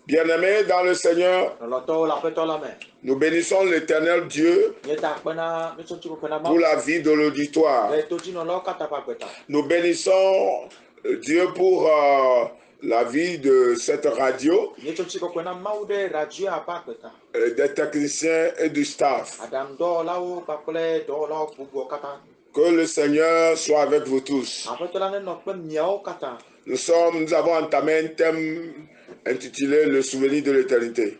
Bien-aimés dans le Seigneur, nous bénissons l'Éternel Dieu pour la vie de l'auditoire. Nous bénissons Dieu pour la vie de cette radio, des techniciens et du staff. Que le Seigneur soit avec vous tous. Nous avons entamé un thème intitulé Le souvenir de l'éternité.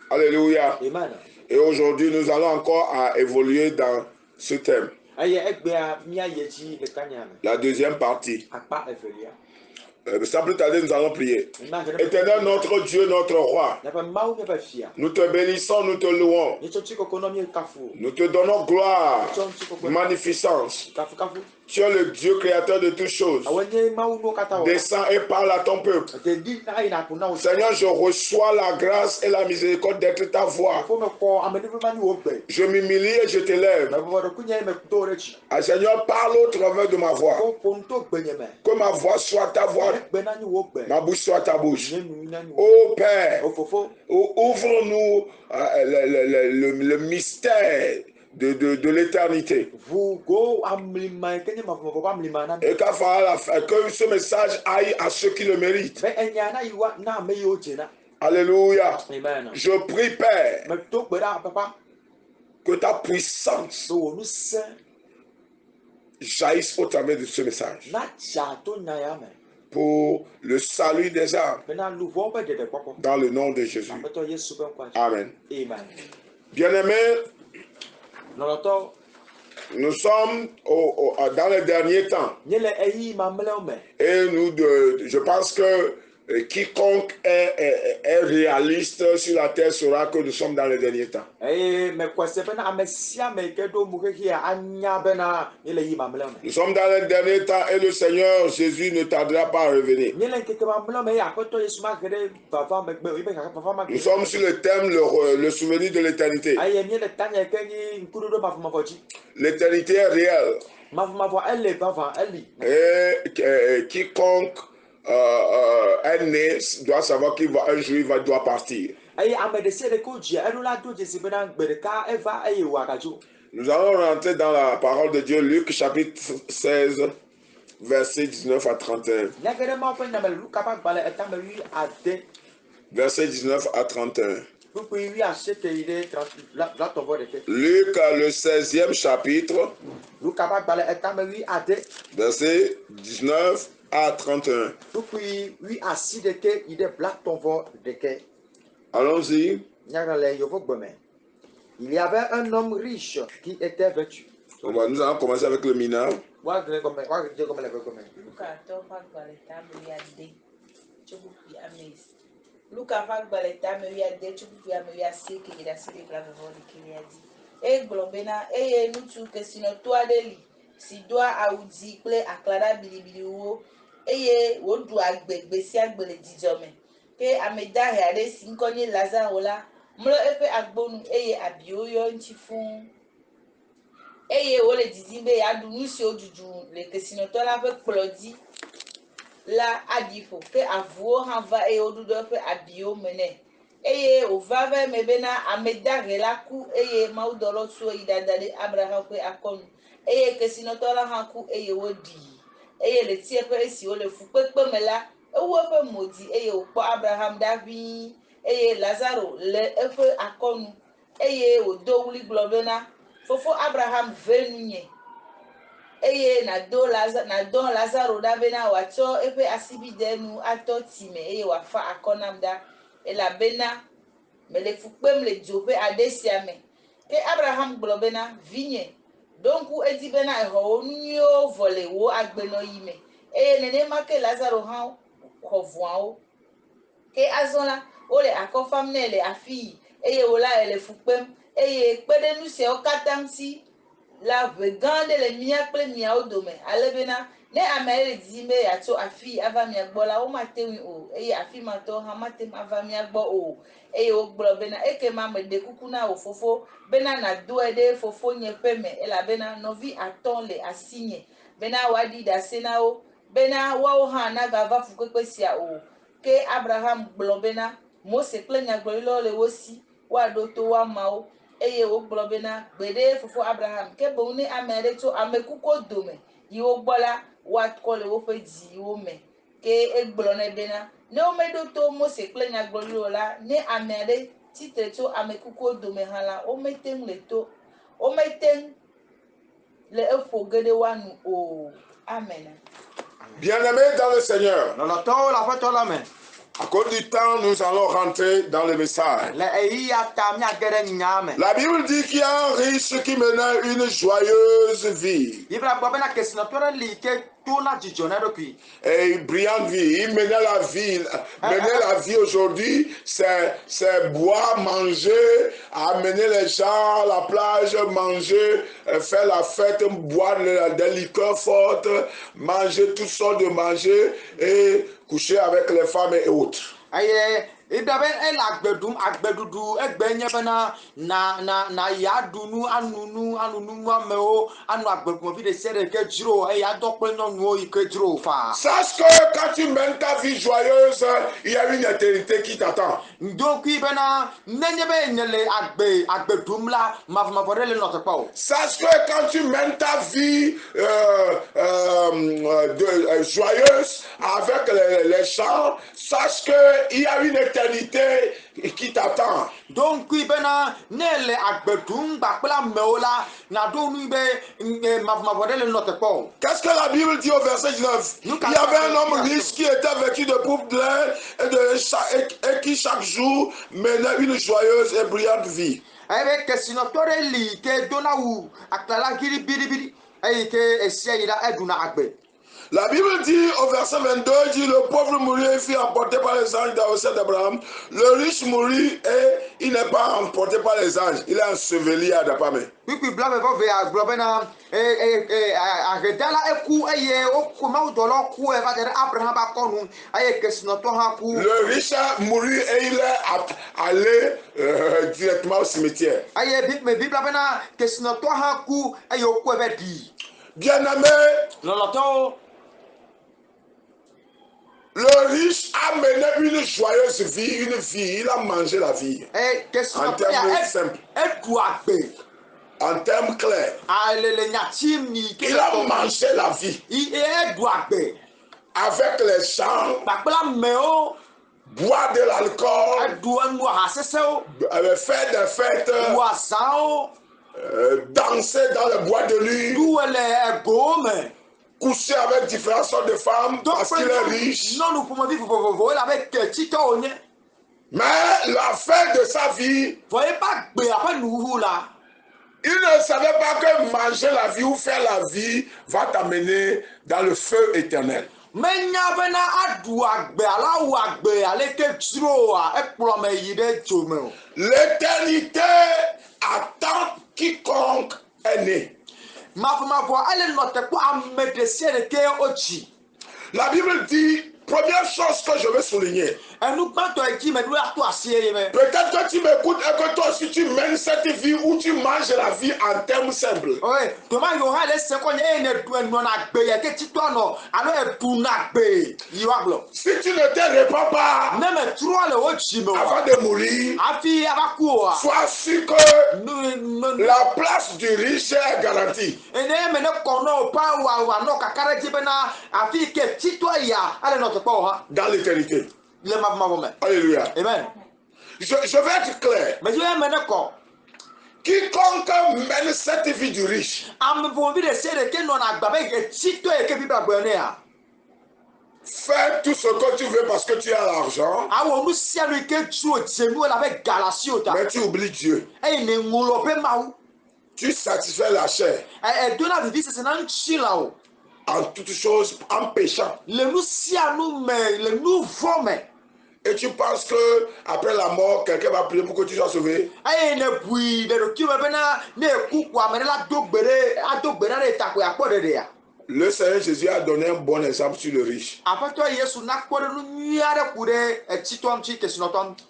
Alléluia. Amen. Et aujourd'hui, nous allons encore évoluer dans ce thème. La deuxième partie. Sans plus tarder, nous allons prier. Éternel, notre Dieu, notre roi, nous te bénissons, nous te louons. Nous te donnons gloire, magnificence. Tu es le Dieu créateur de toutes choses. Descends et parle à ton peuple. Seigneur, je reçois la grâce et la miséricorde d'être ta voix. Je m'humilie et je t'élève. Ah, Seigneur, parle au travers de ma voix. Que ma voix soit ta voix, ma bouche soit ta bouche. Ô Père, ouvre-nous le mystère de l'éternité. Et que ce message aille à ceux qui le méritent. Alléluia. Amen. Je prie, Père, que ta puissance jaillisse au travers de ce message pour le salut des âmes. Dans le nom de Jésus. Amen. Bien-aimés, nous sommes dans les derniers temps. Et je pense que quiconque est réaliste sur la terre saura que nous sommes dans les derniers temps. Nous sommes dans les derniers temps et le Seigneur Jésus ne tardera pas à revenir. Nous sommes sur le thème le souvenir de l'éternité. L'éternité est réelle. Et quiconque est né doit savoir qu'un jour il doit partir. Nous allons rentrer dans la parole de Dieu, Luc chapitre 16, versets 19 à 31. Verset 19 à 31. Luc, le 16e chapitre, verset 19 à 31. Allons-y. Il y avait un homme riche qui était vêtu. Nous allons commencer avec le mineur. mlo efe agbonu eye abio yo nchi fun eye wo le dizimbe ya du nusi ojuju le kesinoto la fe kplodi la adifo ke avuo hanva eye odudo fe abio mene eye ovave mebena amedare la ku eye maudolo so idadale abraham fe akonu eye kesinoto la hanku eye wodi eye le tie fe esi wo le fu pepe mela ewo fe modi eye okpo abraham davi eye Lazaro le efe akonu eye odo wuli globena fofo Abraham venunye eye na don Lazaro davena wacho efe asibidenu ato time eye wafa akonamda elabena mele fukpem le jope adesiame ke Abraham globena vinye donku edibena eho onyo vole wo agbeno yime eye nene make Lazaro han kovuao ke azona ole akofamne le afi eye wola ele fukpem eye kpedenu se okatamsi la vegande le mia ple mia odome alebena ne amele dizime ya to afi ava mia gbola o matewi o eye afi mato ha matem ava mia gbo o eye o gbo bena eke mame de kukuna o fofo bena na doede fofo nye peme ela bena novi aton le asinye bena wadi da senao bena wa ha na gava fukwe sia o ke Abraham gblɔ bena Mose kple nyagblɔɖilawo le wo si wa ɖo to wa mawo eye wogblɔ bena gbede fofo Abraham ke boŋ ne ame aɖe tso ame kukuwo dome yi wo gbɔ la woakɔ le woƒe dziwo me ke egblɔ nɛ bena ne womeɖo to Mose kple nyagblɔɖilawo la ne ame aɖe titre tso ame kukuwo dome hã la womete le efo ge ɖe woanu o. Amen. Bien-aimés dans le Seigneur. La À cause du temps, nous allons rentrer dans le message. La Bible dit qu'il y a un riche qui menait une joyeuse vie. Et une brillante vie. Il menait la vie. Mener la vie aujourd'hui, c'est boire, manger, amener les gens à la plage, manger, faire la fête, boire des liqueurs fortes, manger toutes sortes de manger et coucher avec les femmes et autres. Idabe el agbedudu egbenye bena na ya dunu anunu ameo anu agbedun vi de sere ke jiro e ya dokpe nonu ike jiro fa. Sache que quand tu mènes ta vie joyeuse, il y a une éternité qui t'attend. Donc bena nenyebe nyele agbedum la mavore le notre pa. Sache que quand tu mènes ta vie joyeuse avec les chants, sache que il y a une éternité qui t'attend. Donc bena nele agbedum bakla meola na do nu be mavore le notre pa. Qu'est-ce que la Bible dit au verset 19? Il y avait un homme riche qui était vêtu de pourpre blanc et qui chaque jour menait une joyeuse et brillante vie. Avec sinotore li ke donawu akala giri biri ay ke esia ira eduna agbe. La Bible dit au verset 22, dit le pauvre mourut et fut emporté par les anges dans le ciel d'Abraham. Le riche mourut et il n'est pas emporté par les anges. Il est enseveli à Dapamé. Le riche mourut et il est allé directement au cimetière. Bien-aimé, le riche a mené une joyeuse vie, il a mangé la vie. En termes simples. En termes clairs. Il a mangé la vie. Avec les chants, boire de l'alcool, faire des fêtes, danser dans les boîtes de nuit, coucher avec différentes sortes de femmes parce qu'il est riche. Mais la fin de sa vie, il ne savait pas que manger la vie ou faire la vie va t'amener dans le feu éternel. L'éternité attend quiconque est né. La Bible dit, première chose que je veux souligner, peut-être que tu m'écoutes et que toi aussi tu mènes cette vie où tu manges la vie en termes simples. Si tu ne te répands pas avant de mourir, sois sûr que la place du riche est garantie. Dans l'éternité. Alléluia. Amen. Je vais être clair. Quiconque mène cette vie du riche fais tout ce que tu veux parce que tu as l'argent, mais tu oublies Dieu. Tu satisfais la chair en toutes choses en péchant. Et tu penses que après la mort, quelqu'un va prier pour que tu sois sauvé? Le Seigneur Jésus a donné un bon exemple sur le riche.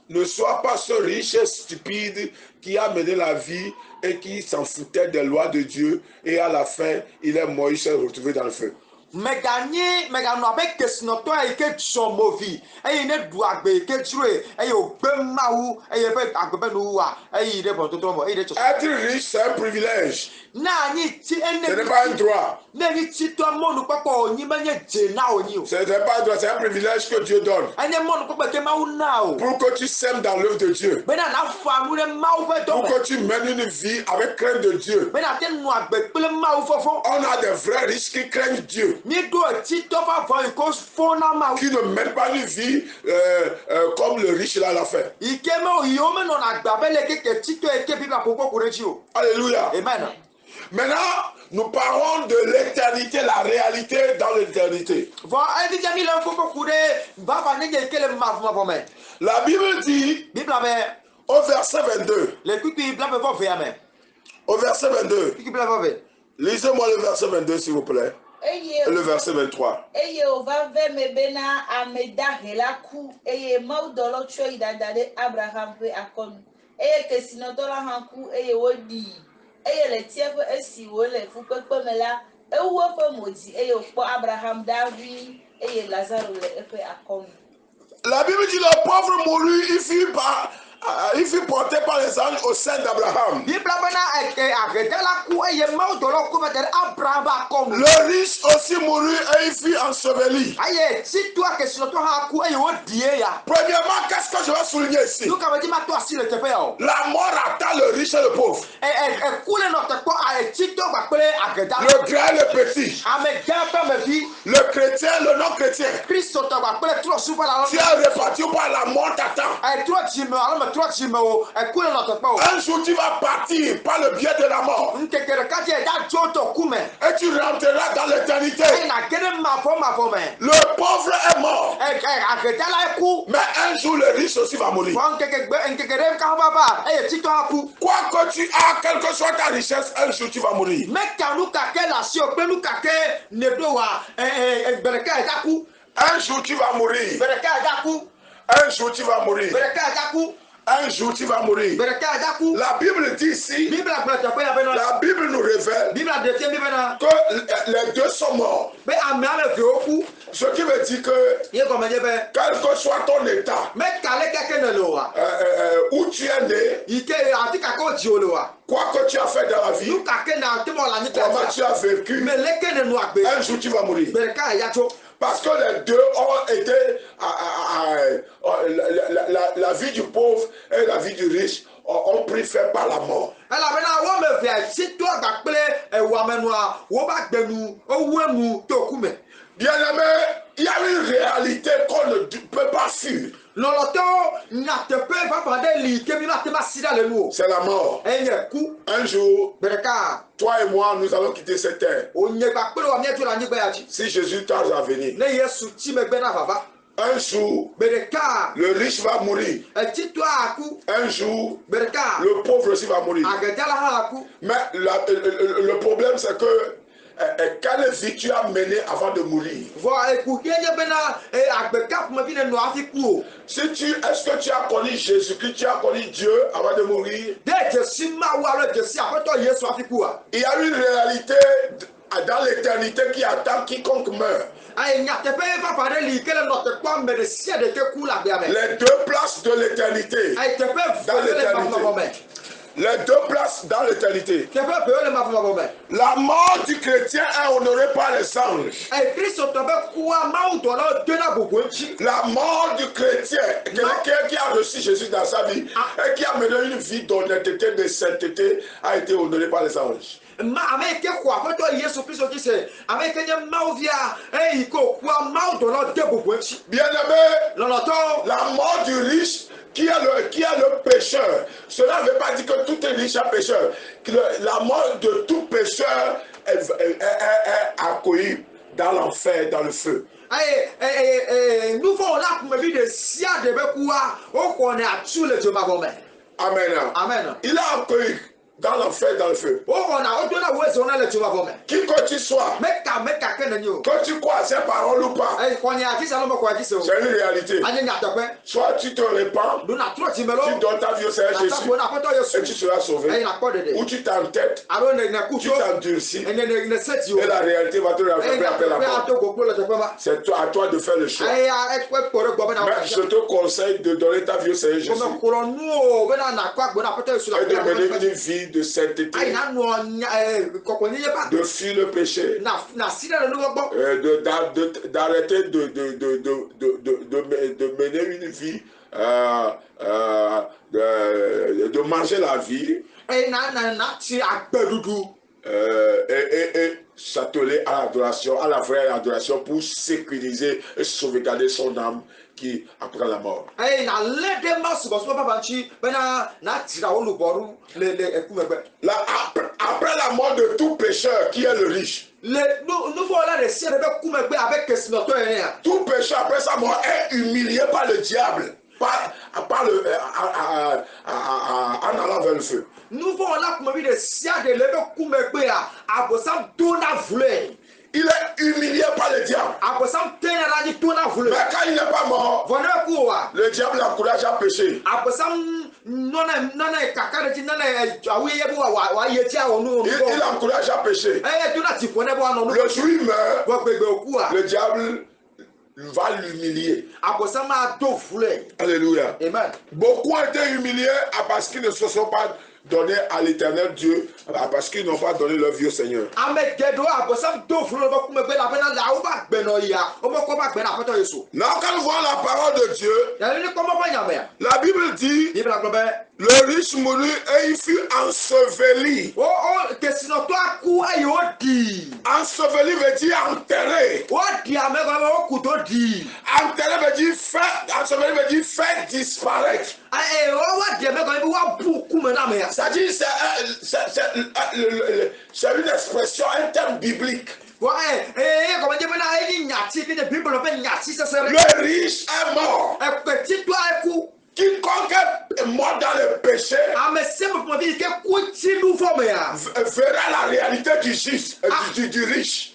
Ne sois pas ce riche stupide qui a mené la vie et qui s'en foutait des lois de Dieu et à la fin, il est mort, il s'est retrouvé dans le feu. Meganye megano avec kesinoto et que chomovi et ne doit be que tuer et au bemaou et fait agbenua et il est pour tout le monde. Être riche, c'est un privilège. Ce n'est pas un droit. Ce n'est pas un droit, c'est un privilège que Dieu donne. Pour que tu sèmes dans l'œuvre de Dieu. Pour que tu mènes une vie avec crainte de Dieu. On a des vrais riches qui craignent Dieu. Qui ne mènent pas une vie comme le riche là l'a fait. Alléluia. Amen. Maintenant, nous parlons de l'éternité, la réalité dans l'éternité. La Bible dit au verset 22. Au verset 22. Lisez-moi le verset 22 s'il vous plaît. Et le verset 23. La Bible dit le pauvre mourut, il fut porté par les anges au sein d'Abraham. Le riche aussi mourut et il fut enseveli. Premièrement, qu'est-ce que je vais souligner ici? La mort attend le riche et le pauvre. Le grand et le petit. Le chrétien, le non-chrétien. Tu es réparti ou pas, la mort t'attend. Un jour tu vas partir par le biais de la mort. Et tu rentreras dans l'éternité. Le pauvre est mort. Mais un jour le riche aussi va mourir. Quoi que tu as, quelle que soit ta richesse, un jour tu vas mourir. Un jour tu vas mourir. Un jour tu vas mourir. Un jour tu vas mourir. La Bible dit ici, la Bible nous révèle que les deux sont morts. Ce qui veut dire que quel que soit ton état, où tu es né, quoi que tu as fait dans la vie, comment tu as vécu, un jour tu vas mourir. Parce que les deux ont été la vie du pauvre et la vie du riche ont pris fait par la mort. Bien aimé, il y a une réalité qu'on ne peut pas fuir. C'est la mort. Un jour, toi et moi, nous allons quitter cette terre. Si Jésus tarde à venir. Un jour, le riche va mourir. Un jour, le pauvre aussi va mourir. Mais le problème, c'est que quelle vie tu as menée avant de mourir? Est-ce que tu as connu Jésus-Christ, tu as connu Dieu avant de mourir? Il y a une réalité dans l'éternité qui attend quiconque meurt. Les deux places de l'éternité. Les deux places dans l'éternité. La mort du chrétien est honorée par les anges. La mort du chrétien, quelqu'un qui a reçu Jésus dans sa vie et qui a mené une vie d'honnêteté, de sainteté, a été honoré par les anges. Bien aimé, la mort du riche qui est le pécheur, cela ne veut pas dire que tout est riche est pécheur. La mort de tout pécheur est accueillie dans l'enfer, dans le feu. Amen. Il a accueilli dans l'enfer, dans le feu. Qui que tu sois, que tu crois à ces paroles ou pas, c'est une réalité. Soit tu te répands, tu donnes ta vie au Seigneur Jésus et tu seras sauvé. Ou tu t'entêtes, tu t'endurcis et la réalité va te rattraper après la mort. C'est à toi de faire le choix. Mais je te conseille de donner ta vie au Seigneur Jésus et de mener une vie de sainteté, de fuir le péché, d'arrêter de mener une vie, de manger la vie et s'atteler à l'adoration, à la vraie adoration pour sécuriser et sauvegarder son âme qui après la mort. Après la mort de tout pécheur, qui est le riche? Tout pécheur après sa mort est humilié par le diable, en allant vers le feu. Il est humilié par le diable. Mais quand il n'est pas mort, le diable l'encourage à pécher. Il encourage à pécher. Le jour où il meurt, le diable va l'humilier. Alléluia. Amen. Beaucoup ont été humiliés parce qu'ils ne se sont pas donnés à l'éternel Dieu, parce qu'ils n'ont pas donné leur vie au Seigneur. Now, quand nous voyons la parole de Dieu, la Bible dit, le riche mourut et il fut enseveli. Enseveli veut dire enterré. Enterré veut dire fait, enseveli veut dire fait disparaître. C'est-à-dire, c'est une expression, un terme biblique. Le riche est mort. Quiconque est mort dans le péché verra la réalité du juste, du riche.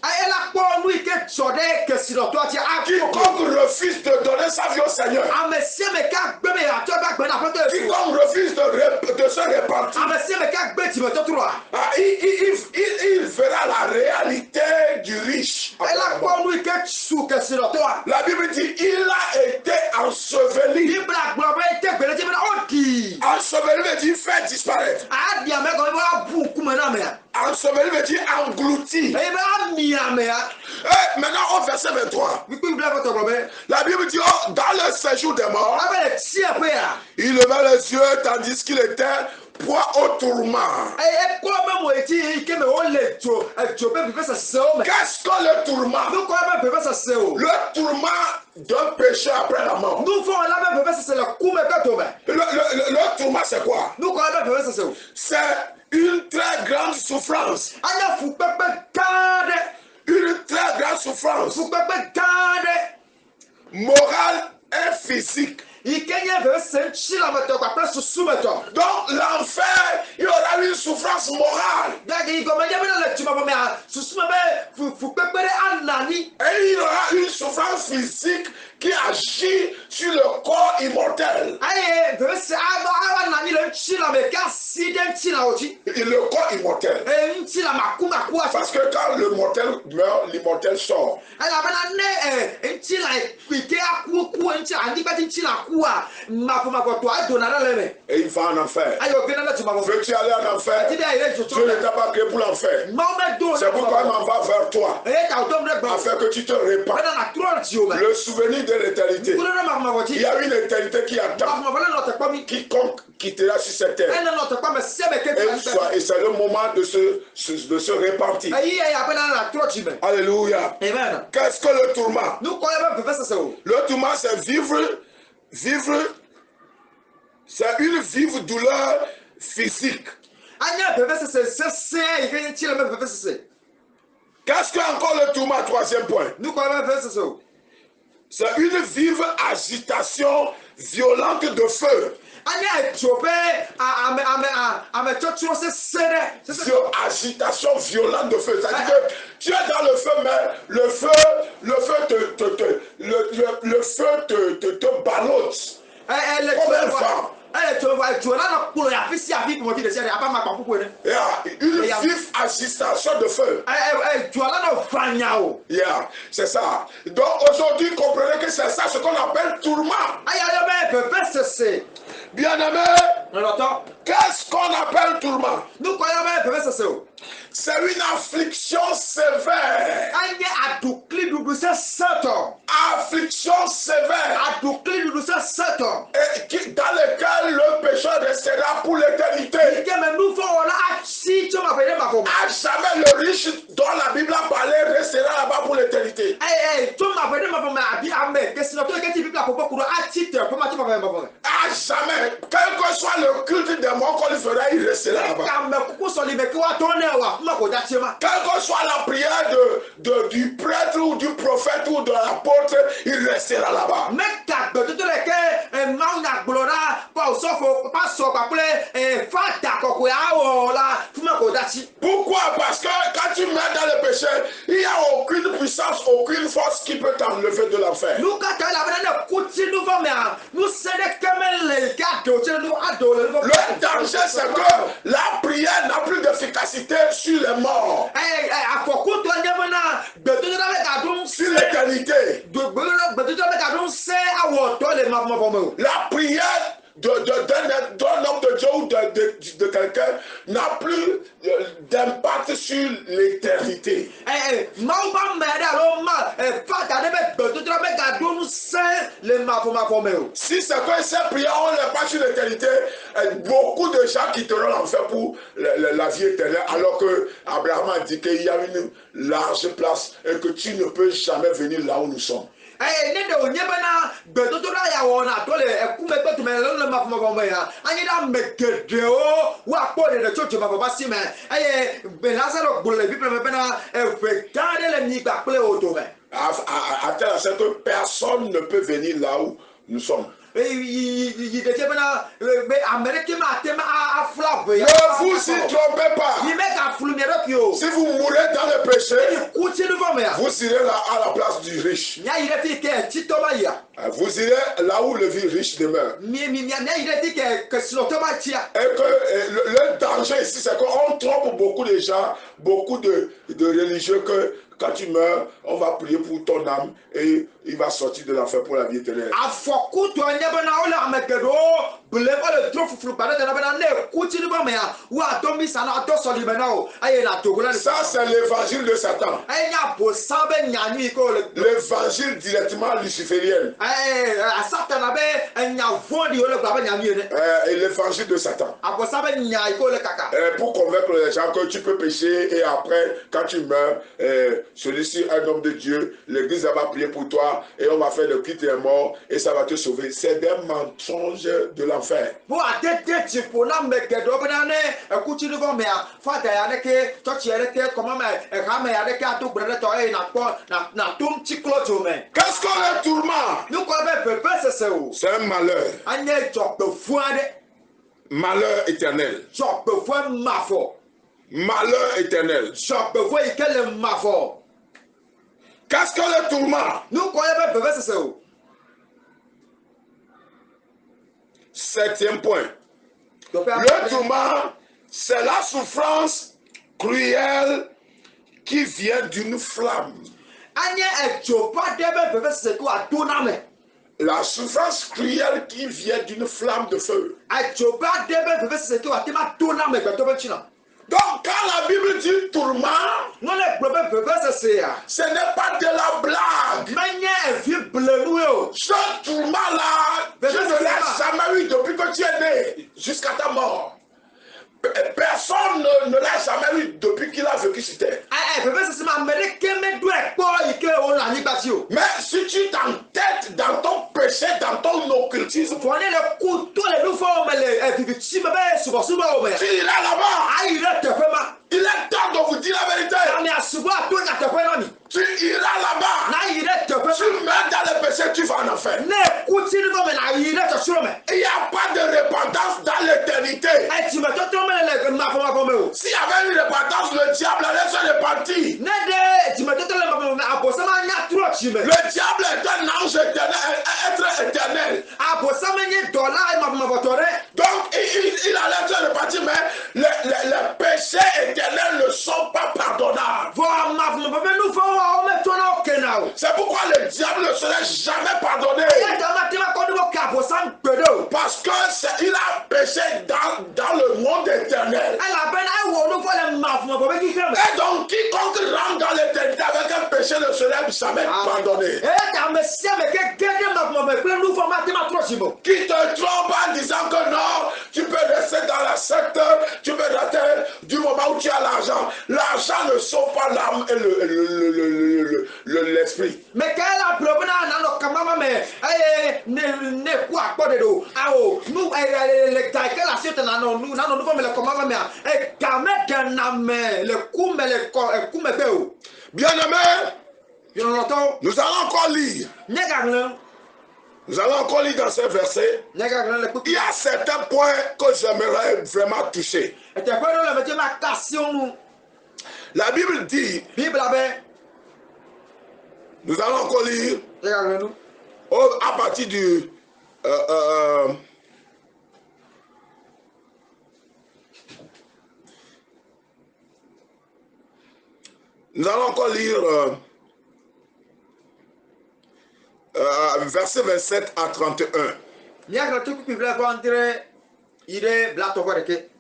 Quiconque refuse de donner sa vie au Seigneur, quiconque refuse de se repentir, il verra la réalité du riche. La Bible dit il a été enseveli. Enseveli veut dire faire disparaître. Enseveli veut dire englouti. Maintenant au verset 23, la Bible dit dans le séjour des morts, il leva les yeux tandis qu'il était poids au tourment. Qu'est-ce que le tourment? Le tourment d'un péché après la mort. Le tourment c'est quoi? C'est une très grande souffrance. Une très grande souffrance morale et physique. Donc l'enfer, il y aura une souffrance morale. Et il y aura une souffrance physique qui agit sur le corps immortel. Et le corps immortel. Parce que quand le mortel meurt, l'immortel sort. Et il va en enfer. Veux-tu aller en enfer? Dieu ne t'a pas créé pour l'enfer. C'est pourquoi il m'en va vers toi, afin que tu te répands. Le souvenir de l'éternité. Il y a une éternité qui attend. Quiconque quittera sur cette terre. Et c'est le moment de se repentir. Alléluia. Qu'est-ce que le tourment? Le tourment, c'est vivre, c'est une vive douleur physique. Qu'est-ce que encore le tourment? Troisième point. C'est une vive agitation violente de feu. Agitation violente de feu. C'est-à-dire que tu es dans le feu, mais le feu te ballotte. Comme un vent. Une vive agitation de feu. C'est ça. Donc aujourd'hui, comprenez que c'est ça ce qu'on appelle tourment. Bien-aimé, qu'est-ce qu'on appelle tourment? C'est une affliction sévère. Affliction sévère. Et dans lequel le pécheur restera pour l'éternité. À jamais le riche dont la Bible a parlé restera là-bas pour l'éternité. À jamais, quel que soit le culte des morts qu'on lui fera, il restera là-bas. Quelle que soit la prière du prêtre ou du prophète ou de l'apôtre, il restera là-bas. Pourquoi? Parce que quand tu mets dans le péché, il n'y a aucune puissance, aucune force qui peut t'enlever de l'enfer. Le danger, c'est que la prière n'a plus d'efficacité sur les morts. Sur l'éternité. La prière d'un homme de Dieu ou de quelqu'un n'a plus d'impact sur l'éternité. Si c'est que ces prières on les passe sur l'éternité, beaucoup de gens quitteront l'enfer pour la vie éternelle, alors que Abraham a dit qu'il y a une large place et que tu ne peux jamais venir là où nous sommes. À tel point que personne ne peut venir là où nous sommes. Ne vous y trompez pas. Si vous mourrez dans le péché, vous irez là à la place du riche. Vous irez là où le riche demeure. Et que le danger ici, c'est qu'on trompe beaucoup de gens, beaucoup de religieux que quand tu meurs, on va prier pour ton âme et il va sortir de l'enfer pour la vie éternelle. Ça, c'est l'évangile de Satan. L'évangile directement luciférien. Et l'évangile de Satan. Pour convaincre les gens que tu peux pécher et après, quand tu meurs, celui-ci est un homme de Dieu, l'église va prier pour toi et on va faire le culte des morts et ça va te sauver. C'est des mensonges de l'enfer. Qu'est-ce qu'on est tourment? C'est un malheur. Malheur éternel. Malheur éternel. Qu'est-ce que le tourment? Septième point. Le tourment, c'est la souffrance cruelle qui vient d'une flamme. La souffrance cruelle qui vient d'une flamme de feu. Donc quand la Bible dit tourment, ce n'est pas de la blague. Ce tourment-là, tu ne l'as jamais eu depuis que tu es né jusqu'à ta mort. Personne ne l'a jamais eu depuis qu'il a vécu sur terre. Mais si tu t'entêtes dans ton péché, dans ton occultisme, tu iras là-bas. Il est temps de vous dire la vérité. Tu iras là-bas. Tu meurs dans le péché, tu vas en enfer. il n'y a pas de repentance dans l'éternité. S'il y avait une repentance, le diable allait se repentir. Le diable est un ange éternel, être éternel. Donc il allait se repentir, mais les péchés éternels ne sont pas pardonnables. C'est pourquoi le diable ne serait jamais pardonné. Parce qu'il a péché dans le monde éternel. Et donc quiconque rentre dans l'éternité avec un péché ne serait jamais pardonné. Qui te trompe en disant que non, tu peux rester dans la secte, tu peux rester du moment où tu as l'argent. L'argent ne sauve pas l'âme et l'esprit. Mais quelle a bien aimé, nous allons encore lire. Nous allons encore lire dans ces versets. Il y a certains points que j'aimerais vraiment toucher. La Bible dit, nous allons encore lire à partir du nous allons encore lire verset 27 à 31.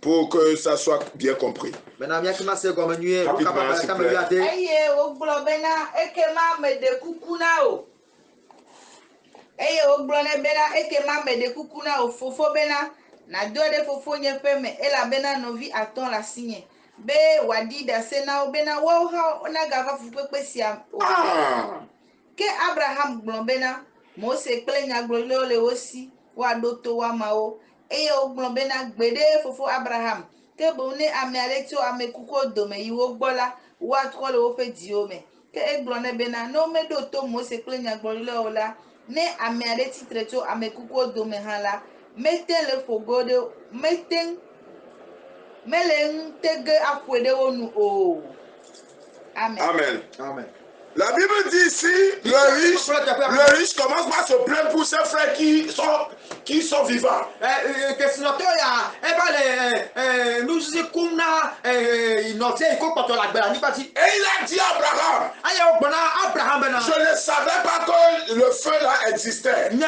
Pour que ça soit bien compris. Rapidement, s'il vous Ke Abraham globena Mose klenya glolo le aussi wa doto wa mao eye o globena gbede fofo Abraham ke bone ame alexo ame kuko dome yiwo gbola wa tro le wo fe diome ke e glone bena no me doto Mose klenya glolo la ne ame ale titreto ame kuko dome hala meten le fogode meten melen tege afwede wonu o. Amen. Amen. Amen. La Bible dit ici, le riche commence par se plaindre pour ses frères qui sont vivants. Et il a dit à Abraham, je ne savais pas que le feu là existait. Mais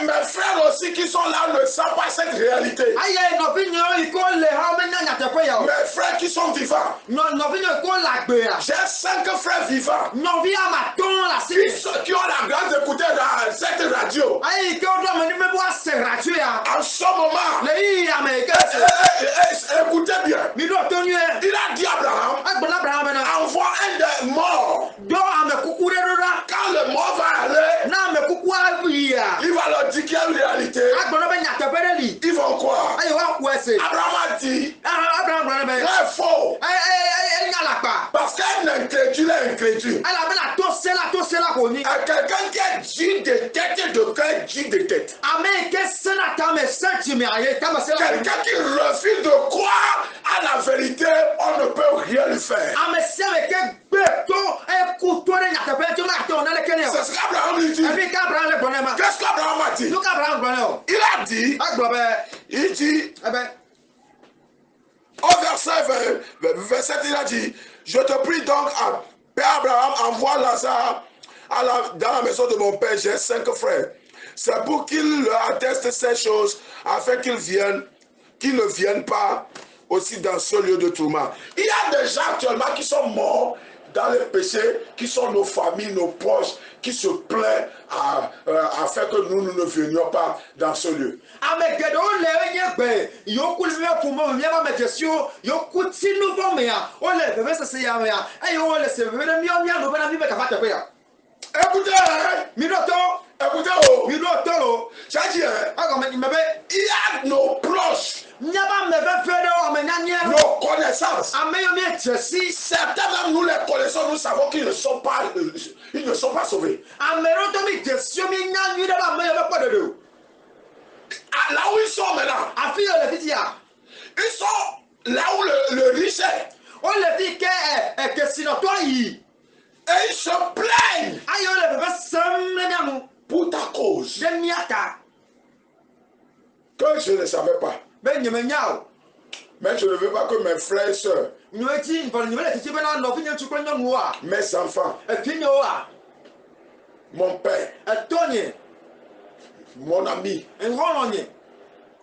mes frères aussi qui sont là ne savent pas cette réalité. Mes frères qui sont vivants. J'ai 5 frères vivants qui ont la grâce d'écouter cette radio. En ce moment, écoutez bien. Il a dit à Abraham, envoie un des morts. Quand le mort va aller, il va leur dire qu'il y a une réalité. Ils vont croire. Abraham a dit, c'est faux. Parce qu'un incrédule est incrédule. Quelqu'un qui est digne de tête et de cœur digne de tête. Quelqu'un qui refuse de croire à la vérité, on ne peut rien lui faire. C'est ce qu'Abraham lui dit. Qu'est-ce qu'Abraham a dit? Il dit, au verset 20, il a dit, je te prie donc, Père Abraham, envoie Lazare dans la maison de mon père. J'ai 5 frères. C'est pour qu'il leur atteste ces choses, afin qu'ils ne viennent pas aussi dans ce lieu de tourment. Il y a des gens actuellement qui sont morts dans les péchés, qui sont nos familles, nos proches, qui se plaignent afin que nous ne venions pas dans ce lieu. Écoutez, écoutez, il y a nos proches, nos connaissances. Certains même nous les connaissons, nous savons qu'ils ne sont pas sauvés. Et ils se plaignent pour ta cause. Que je ne savais pas. Mais je ne veux pas que mes frères et sœurs, mes enfants, mon père, mon ami,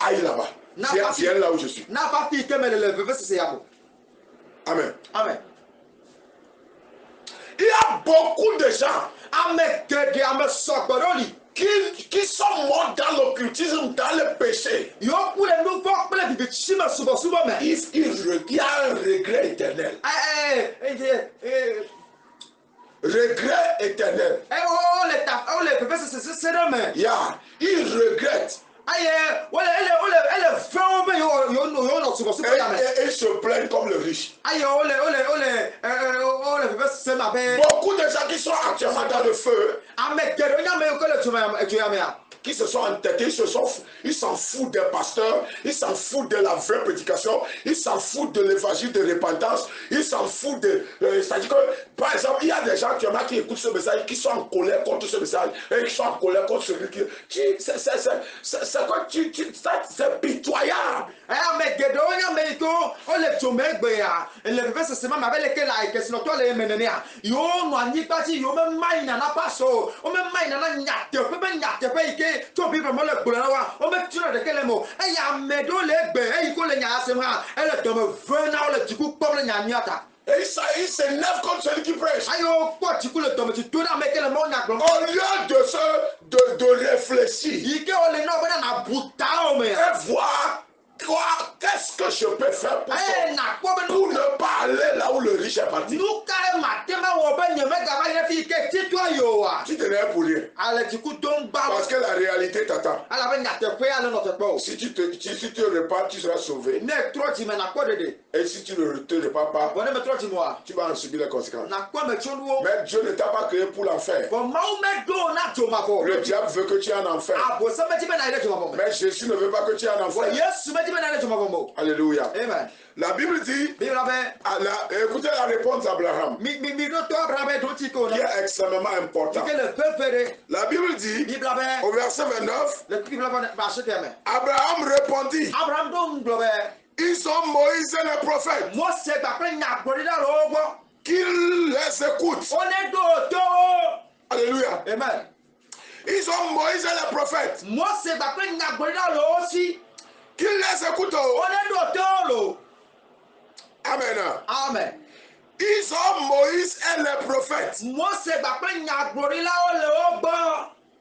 aillent là-bas. Viens là où je suis. Amen. Amen. Il y a beaucoup de gens qui sont morts dans l'occultisme, dans le péché. Il y a un regret éternel. Regret éternel. Il regrette. Et il se plaint comme le riche. Beaucoup de gens qui sont actuellement dans le feu, qui se sont entêtés, ils s'en foutent des pasteurs, ils s'en foutent de la vraie prédication, ils s'en foutent de l'évangile de repentance, ils s'en foutent de... c'est-à-dire que, par exemple, il y a des gens qui écoutent ce message, qui sont en colère contre ce message, et qui sont en colère contre celui qui... C'est pitoyable. Et il s'énerve contre celui qui prêche. Au lieu de réfléchir et voir qu'est-ce que je peux faire pour ne pas aller là où le riche est parti. Tu te lèves pour rien. Parce que la réalité t'attend. Si tu te repars, tu seras sauvé. Et si tu ne te repars pas, tu vas en subir les conséquences. Mais Dieu ne t'a pas créé pour l'enfer. Le diable veut que tu aies un enfer. Mais Jésus ne veut pas que tu aies un enfer. Alléluia. Amen. La Bible dit, écoutez la réponse d'Abraham, qui est extrêmement importante. La Bible dit, au verset 29, Abraham répondit, ils ont Moïse et les prophètes, qu'ils les écoutent. Alléluia. Amen. Ils ont Moïse et les prophètes, qu'ils les écoutent. Amen. Amen. Ils ont Moïse et les prophètes.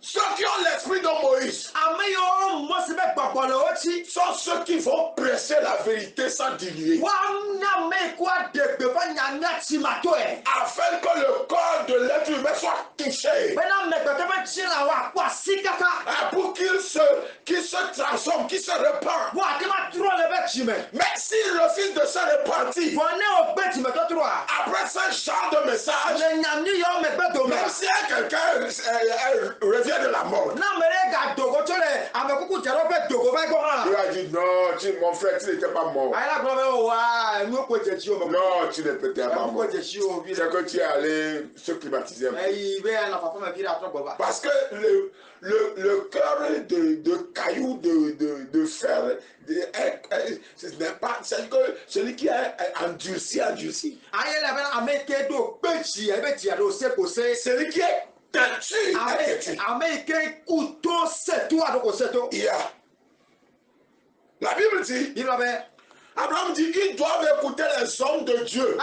Ceux qui ont l'esprit de Moïse sont ceux qui vont presser la vérité sans diluer. Afin que le corps de l'être humain soit touché. Pour qu'il se transforme, qu'il se répand. Mais s'il refuse de se repentir, après ce genre de message, même si quelqu'un revient de la mort, il a dit non, mon frère, tu n'étais pas mort. Non, tu n'étais pas mort. C'est que tu es allé se climatiser un peu. Parce que le cœur de caillou, de fer, ce n'est pas, c'est que celui qui est endurci. Celui qui est têtu. La Bible dit, Abraham dit qu'ils doivent écouter les hommes de Dieu.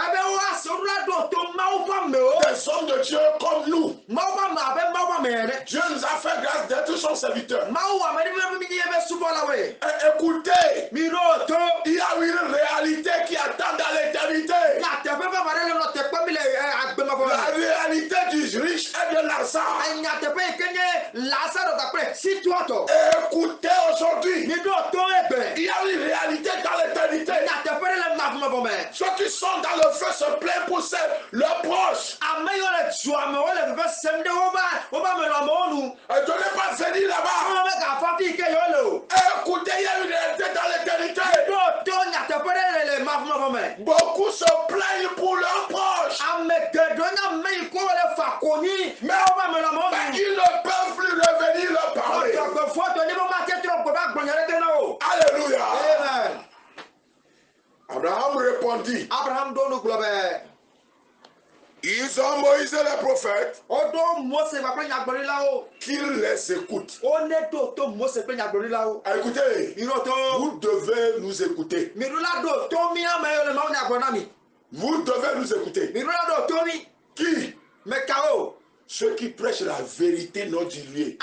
Des hommes de Dieu comme nous. Dieu nous a fait grâce d'être son serviteur. Et écoutez, il y a une réalité qui attend dans l'éternité. La réalité du riche et de Lazare. Écoutez aujourd'hui, il y a une réalité dans l'éternité. Ceux qui sont dans le feu se plaignent pour leurs proches. Et de ne pas venir là-bas. Écoutez, il y a une réalité dans l'éternité. Beaucoup se plaignent pour leurs proches. Mais ils ne peuvent plus revenir leur parler. Alléluia. Amen. Abraham répondit. Ils ont Moïse le prophète qu'ils les écoutent. Écoutez, vous devez nous écouter. Vous devez nous écouter. Qui? Ceux qui prêchent la vérité non diluée.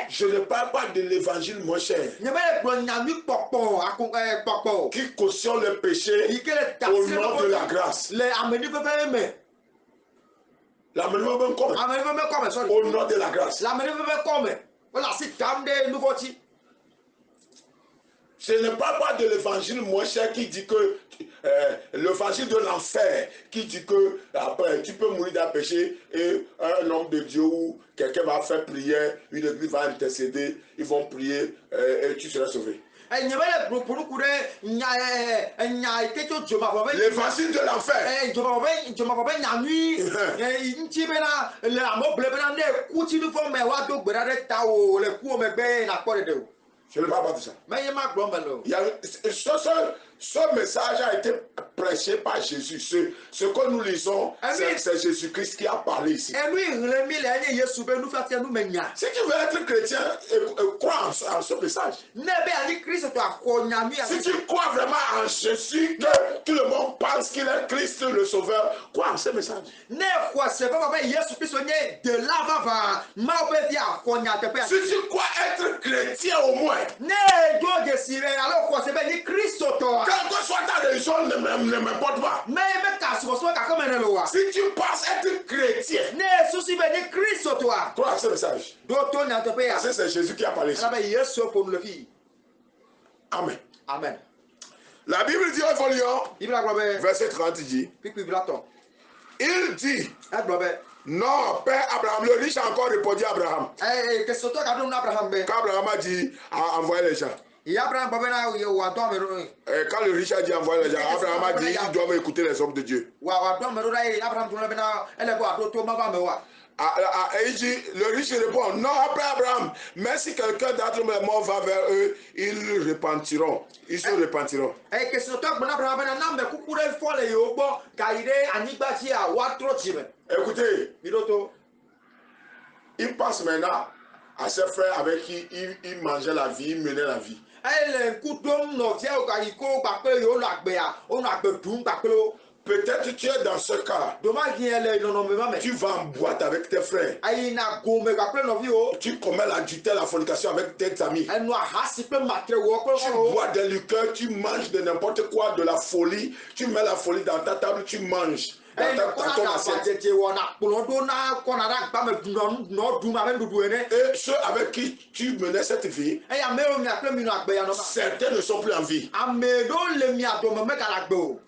Je ne parle pas de l'évangile, mon cher. Qui cautionne le péché au nom de la grâce. Au nom de la grâce. Je ne parle pas de l'évangile, mon cher, qui dit que l'évangile de l'enfer, qui dit que après tu peux mourir d'un péché et un homme de Dieu ou quelqu'un va faire prière, une église va intercéder, ils vont prier et tu seras sauvé. L'évangile de l'enfer. Je ne parle pas de ça. Ce message a été prêché par Jésus. Ce que nous lisons, c'est Jésus-Christ qui a parlé ici. Si tu veux être chrétien, crois en ce message. Si tu crois vraiment en Jésus, que tout le monde pense qu'il est Christ le Sauveur, crois en ce message. Si tu crois être chrétien au moins, quelle que soit ta religion, ne m'importe pas. Si tu penses être chrétien, crois à ce message. Parce que c'est Jésus qui a parlé ici. Amen. Amen. La Bible dit, verset 30 dit, il dit, non, Père Abraham, le riche a encore répondu à Abraham. Qu'Abraham a dit, envoyer les gens. Quand le riche a dit envoyer les gens, Abraham a dit, ils doivent écouter les hommes de Dieu. Et il dit, le riche répond, non, après Abraham, mais si quelqu'un d'entre les morts va vers eux, ils repentiront. Ils se repentiront. Écoutez, il passe maintenant à ses frères avec qui il mangeait la vie, il menait la vie. Peut-être tu es dans ce cas. Tu vas en boîte avec tes frères. Tu commets l'adultère, la fornication avec tes amis. Tu bois des liqueurs, tu manges de n'importe quoi, de la folie. Tu mets la folie dans ta table, tu manges. Et ceux avec qui tu menais cette vie, certains ne sont plus en vie.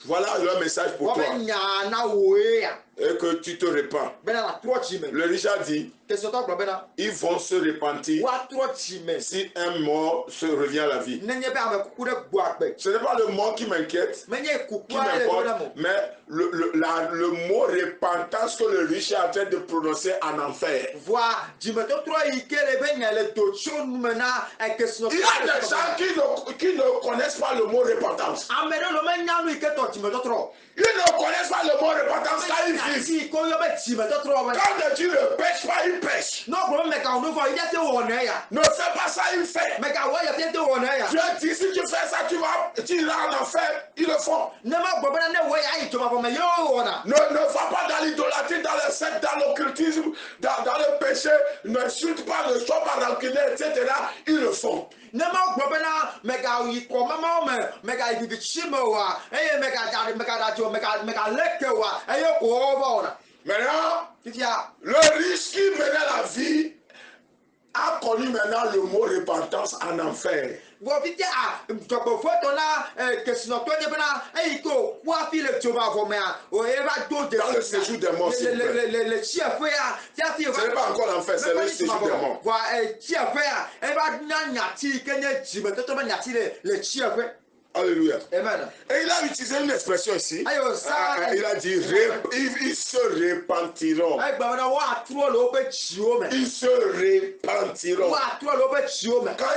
Voilà le message pour toi. Et que tu te répands. Le riche a dit, ils vont se repentir si un mort se revient à la vie. Ce n'est pas le mort qui m'inquiète, qui m'importe, mais le mot repentance que le riche est en train de prononcer en enfer. Il y a des gens qui ne connaissent pas le mot repentance. Ils ne connaissent pas le mot repentance quand ils vivent. Quand Dieu ne pêche pas, il pêche. Ne fais pas ça, il fait. Dieu dit, si tu fais ça, tu iras en enfer. Ils le font. Ne va pas dans l'idolâtrie, dans le secte, dans l'occultisme, dans le péché. N'insulte pas, ne sois pas rancunier, etc. Ils le font. Maintenant, le riche qui menait la vie a connu maintenant le mot repentance en enfer. Dans le séjour des morts, s'il vous plaît. Ce n'est pas encore l'enfer, c'est le séjour des morts. Alléluia. Amen. Et il a utilisé une expression ici. Il a dit, ils se repentiront. Ils se repentiront. Quand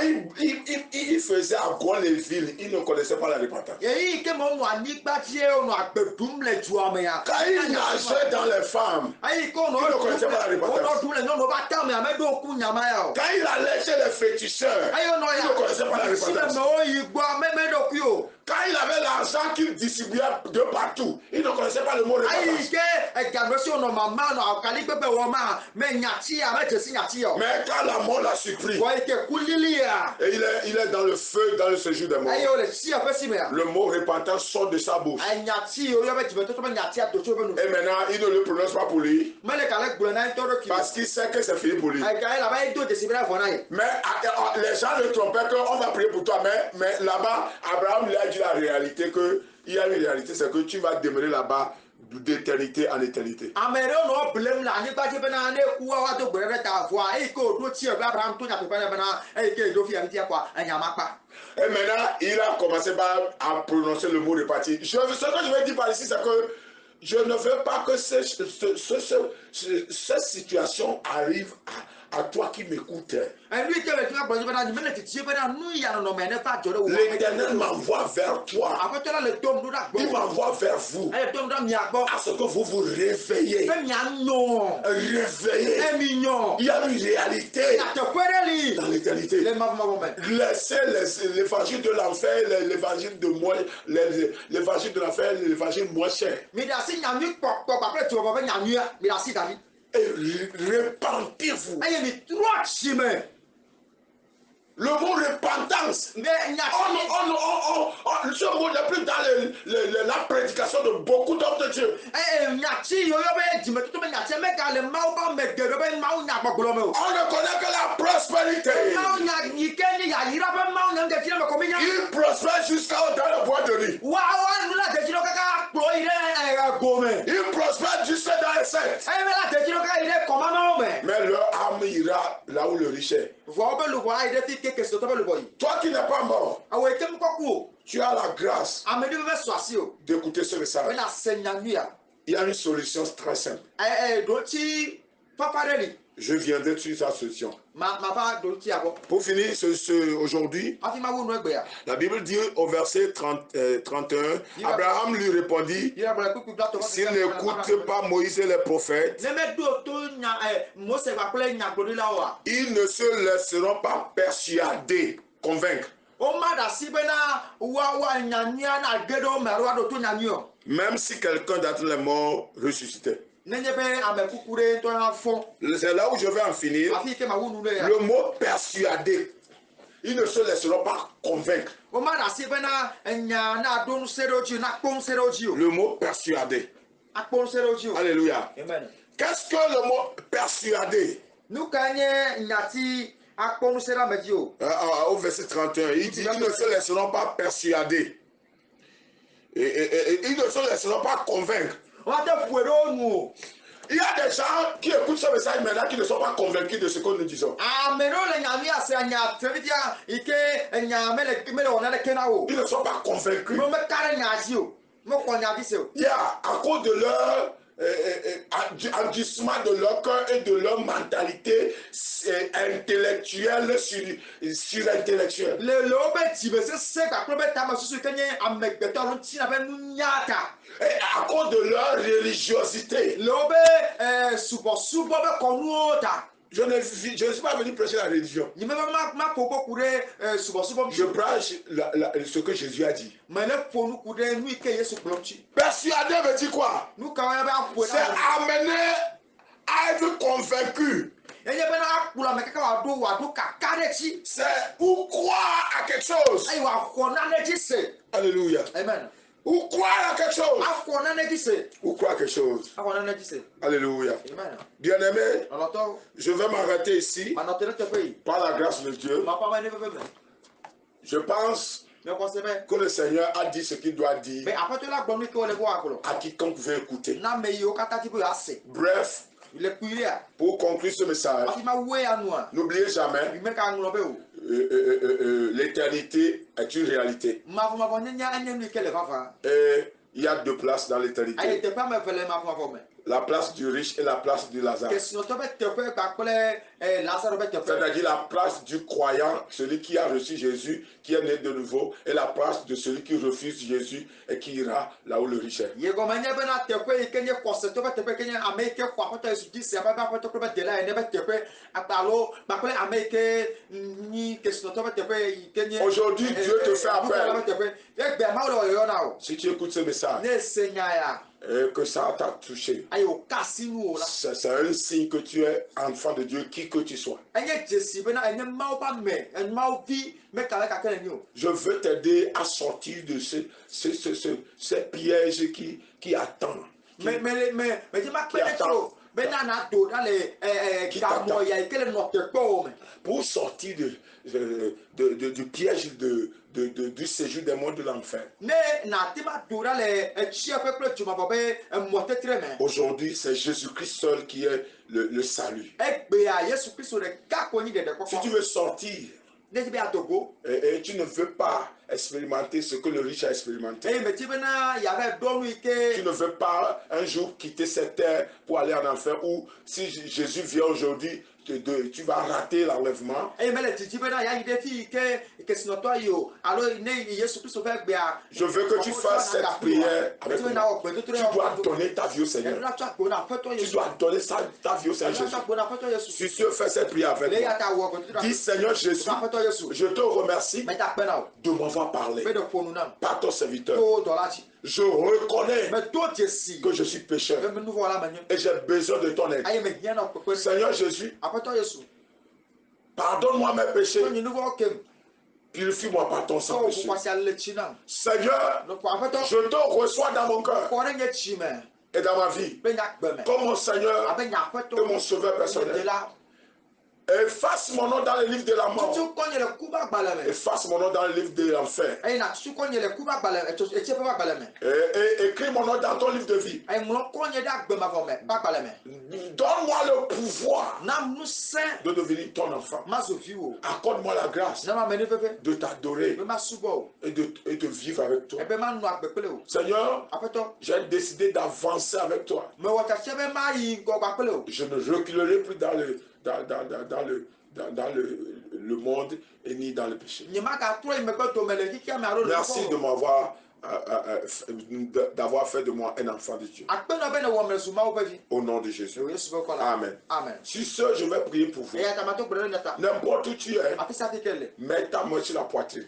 il faisait à Gouan-les-Villes, il ne connaissait pas la repentance. Quand il nageait dans les femmes, il ne connaissait pas la repentance. Quand il allait chez les féticheurs, il ne connaissait pas la repentance. Quand il avait l'argent qu'il distribuait de partout, il ne connaissait pas le mot repentance. Mais quand la mort l'a surpris, et il est dans le feu, dans le séjour des morts, le mot repentance sort de sa bouche. Et maintenant, il ne le prononce pas pour lui, parce qu'il sait que c'est fini pour lui. Mais les gens le trompaient qu'on va prier pour toi. Mais là-bas, Abraham lui a dit la réalité, qu'il y a une réalité, c'est que tu vas demeurer là-bas d'éternité en éternité. Et maintenant, il a commencé à prononcer le mot repartir. Ce que je veux dire par ici, c'est que je ne veux pas que cette situation arrive à toi qui m'écoutes. L'Éternel m'envoie vers toi. Il m'envoie vers vous. À ce que vous vous réveillez. Réveillez. Il y a une réalité dans l'éternité. Laissez l'évangile de l'enfer, l'évangile de moi, l'évangile de l'enfer, l'évangile moins cher. Et repentez-vous. Le mot repentance, ce mot n'est plus dans la prédication de beaucoup d'hommes de Dieu. On ne connaît que la prospérité. Il prospère jusqu'à dans le bois de riz. Il prospère jusqu'à dans les sectes. Mais leur âme ira là où le riche est. Toi qui n'es pas mort, tu as la grâce d'écouter ce message. Il y a une solution très simple. Je viendrai sur sa solution. Pour finir aujourd'hui, la Bible dit au verset 31, Abraham lui répondit, s'il n'écoute pas Moïse et les prophètes, ils ne se laisseront pas persuader, convaincre. Même si quelqu'un d'entre les morts ressuscitait. C'est là où je vais en finir. Le mot persuader. Ils ne se laisseront pas convaincre. Le mot persuader. Alléluia. Qu'est-ce que le mot persuader? Au verset 31, il dit ils ne se laisseront pas persuader. Et ils ne se laisseront pas convaincre. Il y a des gens qui écoutent ce message maintenant qui ne sont pas convaincus de ce que nous disons. Ils ne sont pas convaincus. À cause de leur agissement de leur cœur et de leur mentalité intellectuelle surintellectuelle. Et à cause de leur religiosité. Je ne suis pas venu prêcher la religion. Je prêche ce que Jésus a dit. Persuader veut dire quoi? C'est amener à être convaincu. C'est ou croire à quelque chose. Alléluia. Amen. Ou croire à quelque chose. Ou croire à quelque chose. Alléluia. Bien-aimé, je vais m'arrêter ici. Par la grâce de Dieu. Je pense que le Seigneur a dit ce qu'il doit dire à quiconque veut écouter. Bref, Pour conclure ce message, n'oubliez jamais, l'éternité est une réalité. Et il y a deux places dans l'éternité. La place du riche et la place du Lazare. C'est-à-dire la place du croyant, celui qui a reçu Jésus, qui est né de nouveau, et la place de celui qui refuse Jésus et qui ira là où le riche est. Aujourd'hui, Dieu te fait appel. Si tu écoutes ce message, et que ça t'a touché, c'est un signe que tu es enfant de Dieu, qui que tu sois. Je veux t'aider à sortir de ces pièges qui attendent. Pour sortir du piège du séjour des mondes de l'enfer. Aujourd'hui, c'est Jésus-Christ seul qui est le salut. Si tu veux sortir, et tu ne veux pas expérimenter ce que le riche a expérimenté, tu ne veux pas un jour quitter cette terre pour aller en enfer, ou si Jésus vient aujourd'hui, tu vas rater l'enlèvement. Je veux que tu fasses cette prière avec moi. Tu dois donner ta vie au Seigneur. Tu dois donner ta vie au Seigneur Jésus. Si tu fais cette prière avec moi, dis: Seigneur Jésus, je te remercie de m'avoir parlé par ton serviteur. Je reconnais que je suis pécheur et j'ai besoin de ton aide. Seigneur Jésus, pardonne-moi mes péchés. Purifie-moi par ton sang précieux. Seigneur, je te reçois dans mon cœur et dans ma vie comme mon Seigneur et mon sauveur personnel. Efface mon nom dans le livre de la mort. Efface mon nom dans le livre de l'enfer. Et écris mon nom dans ton livre de vie. Donne-moi le pouvoir de devenir ton enfant. Accorde-moi la grâce de t'adorer et de vivre avec toi. Seigneur, j'ai décidé d'avancer avec toi. Je ne reculerai plus dans le monde et ni dans le péché. Merci de m'avoir d'avoir fait de moi un enfant de Dieu. Au nom de Jésus. Amen. Sur ce, je vais prier pour vous. N'importe où tu es, mets ta main sur la poitrine.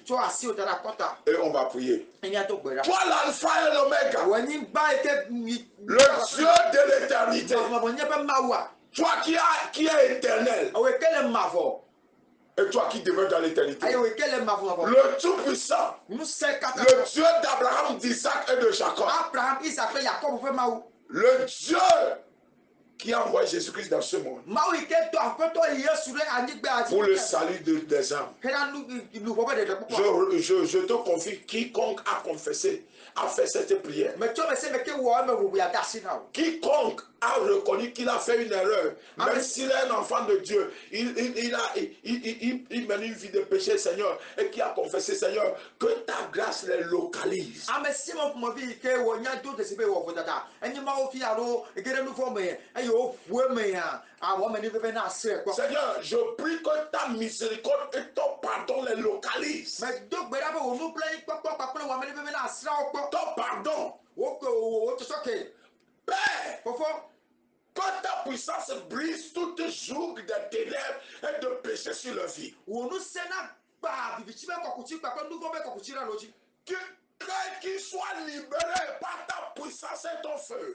Et on va prier. Toi, l'alpha et l'oméga, le Dieu de l'éternité, toi qui es éternel, et toi qui demeures dans l'éternité, le Tout-Puissant, le Dieu d'Abraham, d'Isaac et de Jacob, le Dieu qui a envoyé Jésus-Christ dans ce monde pour le salut des âmes. Je te confie, quiconque a confessé, a fait cette prière, quiconque a reconnu qu'il a fait une erreur, même s'il est un enfant de Dieu, il mène une vie de péché, Seigneur, et qui a confessé, Seigneur, que ta grâce les localise. Seigneur, je prie que ta miséricorde et ton pardon les localisent. Ton pardon, Père, que ta puissance brise toute joug de ténèbres et de péché sur leur vie. Qu'ils soient libérés par ta puissance et ton feu.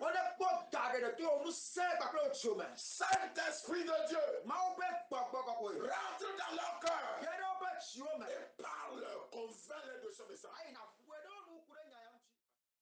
Saint-Esprit de Dieu, rentre dans leur